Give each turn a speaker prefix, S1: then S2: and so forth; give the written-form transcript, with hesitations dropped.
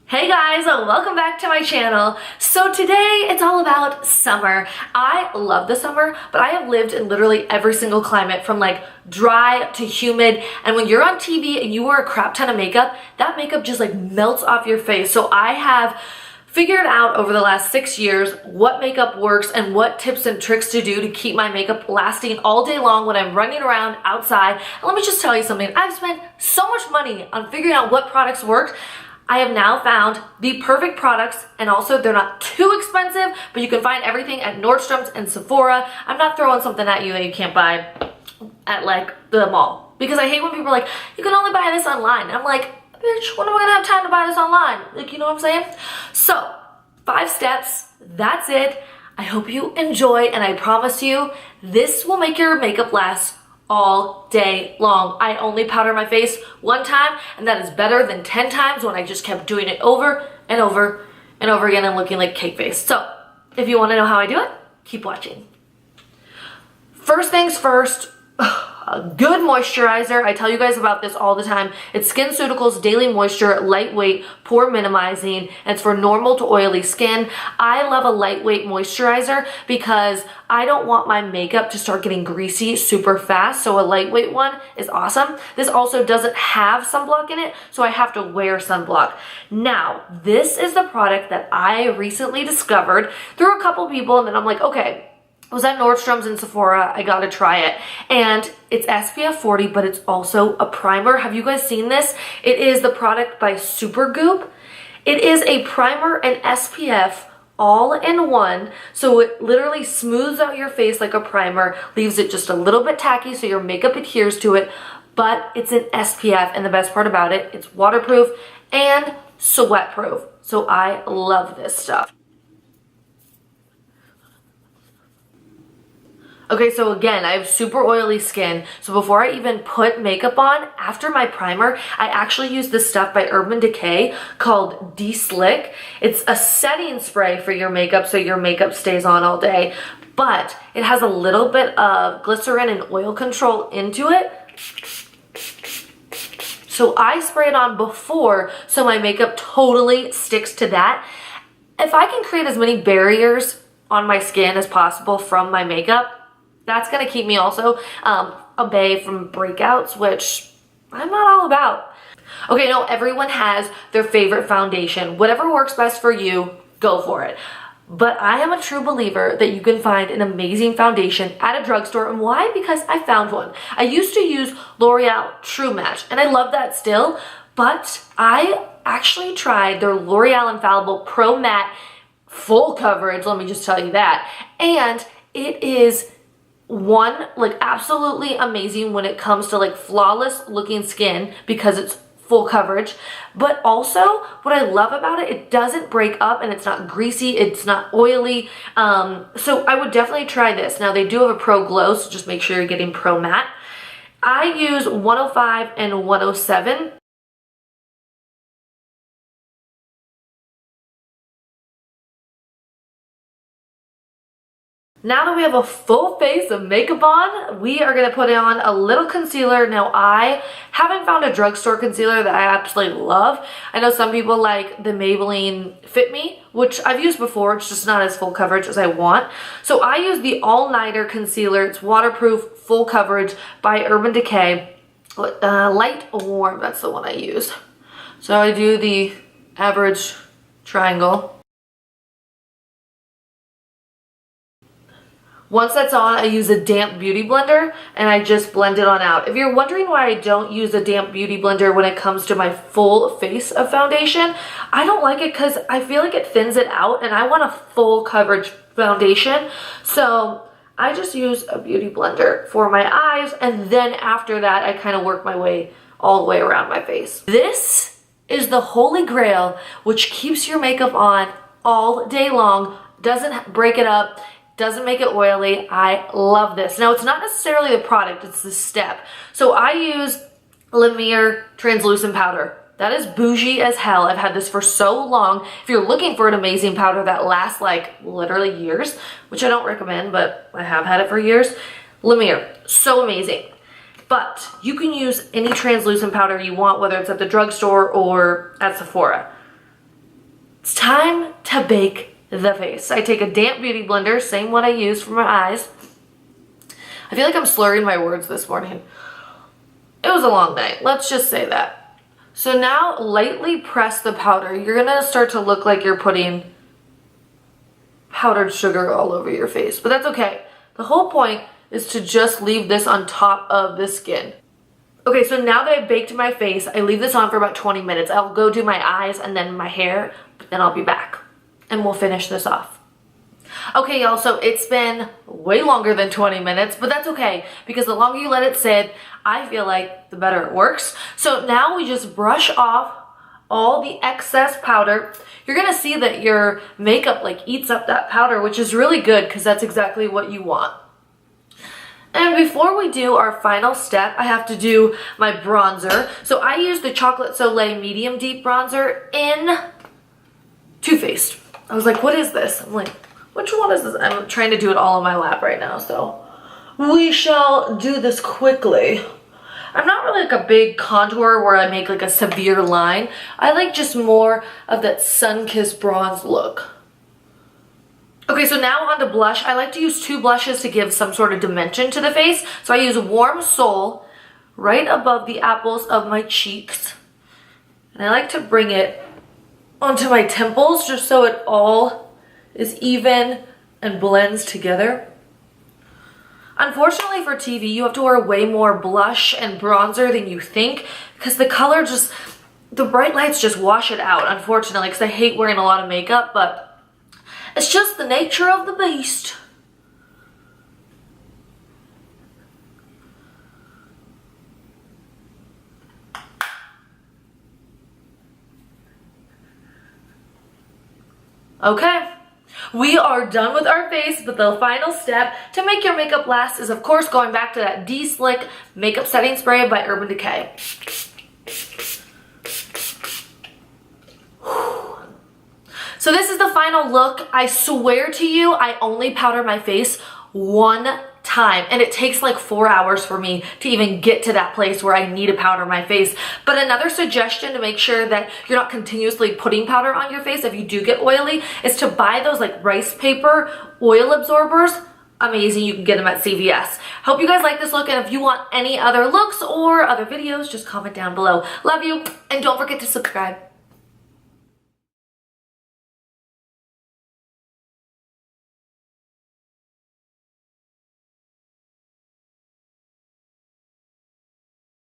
S1: Hey guys, welcome back to my channel. So today it's all about summer. I love the summer, but I have lived in literally every single climate from like dry to humid. And when you're on TV and you wear a crap ton of makeup, that makeup just like melts off your face. So I have figured out over the last 6 years what makeup works and what tips and tricks to do to keep my makeup lasting all day long when I'm running around outside. And let me just tell you something, I've spent so much money on figuring out what products work. I have now found the perfect products, and also they're not too expensive, but you can find everything at Nordstrom's and Sephora. I'm not throwing something at you that you can't buy at like the mall, because I hate when people are like, you can only buy this online. And I'm like, bitch, when am I gonna have time to buy this online? Like, you know what I'm saying? So 5 steps, that's it. I hope you enjoy, and I promise you, this will make your makeup last all day long. I only powder my face one time, and that is better than 10 times when I just kept doing it over and over and over again and looking like cake face. So if you want to know how I do it, keep watching. First things first, a good moisturizer. I tell you guys about this all the time. It's SkinCeuticals Daily Moisture, lightweight, pore minimizing, and it's for normal to oily skin. I love a lightweight moisturizer because I don't want my makeup to start getting greasy super fast, so a lightweight one is awesome. This also doesn't have sunblock in it, so I have to wear sunblock. Now, this is the product that I recently discovered through a couple people, and then I'm like, okay, I was at Nordstrom's and Sephora, I gotta try it. And it's SPF 40, but it's also a primer. Have you guys seen this? It is the product by Supergoop. It is a primer and SPF all in one. So it literally smooths out your face like a primer, leaves it just a little bit tacky so your makeup adheres to it, but it's an SPF, and the best part about it, it's waterproof and sweat proof. So I love this stuff. Okay, so again, I have super oily skin, so before I even put makeup on, after my primer, I actually use this stuff by Urban Decay called De-Slick. It's a setting spray for your makeup so your makeup stays on all day, but it has a little bit of glycerin and oil control into it. So I spray it on before so my makeup totally sticks to that. If I can create as many barriers on my skin as possible from my makeup, that's gonna keep me also away from breakouts, which I'm not all about. Okay, no, everyone has their favorite foundation. Whatever works best for you, go for it. But I am a true believer that you can find an amazing foundation at a drugstore. And why? Because I found one. I used to use L'Oreal True Match, and I love that still, but I actually tried their L'Oreal Infallible Pro Matte Full Coverage, let me just tell you that. And it is one, like absolutely amazing when it comes to like flawless looking skin because it's full coverage, but also what I love about it, it doesn't break up and it's not greasy, it's not oily. So I would definitely try this. Now they do have a Pro Glow, so just make sure you're getting Pro Matte. I use 105 and 107. Now that we have a full face of makeup on, we are going to put on a little concealer. Now, I haven't found a drugstore concealer that I absolutely love. I know some people like the Maybelline Fit Me, which I've used before. It's just not as full coverage as I want. So I use the All Nighter Concealer. It's waterproof, full coverage by Urban Decay. Light Warm, that's the one I use. So I do the average triangle. Once that's on, I use a damp beauty blender and I just blend it on out. If you're wondering why I don't use a damp beauty blender when it comes to my full face of foundation, I don't like it because I feel like it thins it out and I want a full coverage foundation. So I just use a beauty blender for my eyes, and then after that, I kind of work my way all the way around my face. This is the holy grail, which keeps your makeup on all day long, doesn't break it up, doesn't make it oily. I love this. Now, it's not necessarily the product, it's the step. So I use Lumiere translucent powder. That is bougie as hell. I've had this for so long. If you're looking for an amazing powder that lasts like literally years, which I don't recommend, but I have had it for years, Lumiere, so amazing. But you can use any translucent powder you want, whether it's at the drugstore or at Sephora. It's time to bake the face. I take a damp beauty blender, same one I used for my eyes. I feel like I'm slurring my words this morning. It was a long night, let's just say that. So now lightly press the powder. You're gonna start to look like you're putting powdered sugar all over your face, but that's okay. The whole point is to just leave this on top of the skin. Okay, so now that I've baked my face, I leave this on for about 20 minutes. I'll go do my eyes and then my hair, but then I'll be back and we'll finish this off. Okay, y'all, so it's been way longer than 20 minutes, but that's okay because the longer you let it sit, I feel like the better it works. So now we just brush off all the excess powder. You're gonna see that your makeup like eats up that powder, which is really good because that's exactly what you want. And before we do our final step, I have to do my bronzer. So I use the Chocolate Soleil Medium Deep Bronzer in Too Faced. I was like, what is this? I'm like, which one is this? I'm trying to do it all on my lap right now, so we shall do this quickly. I'm not really like a big contour where I make like a severe line. I like just more of that sun-kissed bronze look. Okay, so now on to blush. I like to use two blushes to give some sort of dimension to the face. So I use Warm Soul right above the apples of my cheeks. And I like to bring it onto my temples just so it all is even and blends together. Unfortunately for TV, you have to wear way more blush and bronzer than you think because the color just, the bright lights just wash it out, unfortunately, because I hate wearing a lot of makeup, but it's just the nature of the beast. Okay, we are done with our face, but the final step to make your makeup last is, of course, going back to that De-Slick Makeup Setting Spray by Urban Decay. So this is the final look. I swear to you, I only powder my face one time, and it takes like 4 hours for me to even get to that place where I need to powder my face. But another suggestion to make sure that you're not continuously putting powder on your face if you do get oily is to buy those like rice paper oil absorbers. Amazing, you can get them at CVS. Hope you guys like this look, and if you want any other looks or other videos, just comment down below. Love you, and don't forget to subscribe.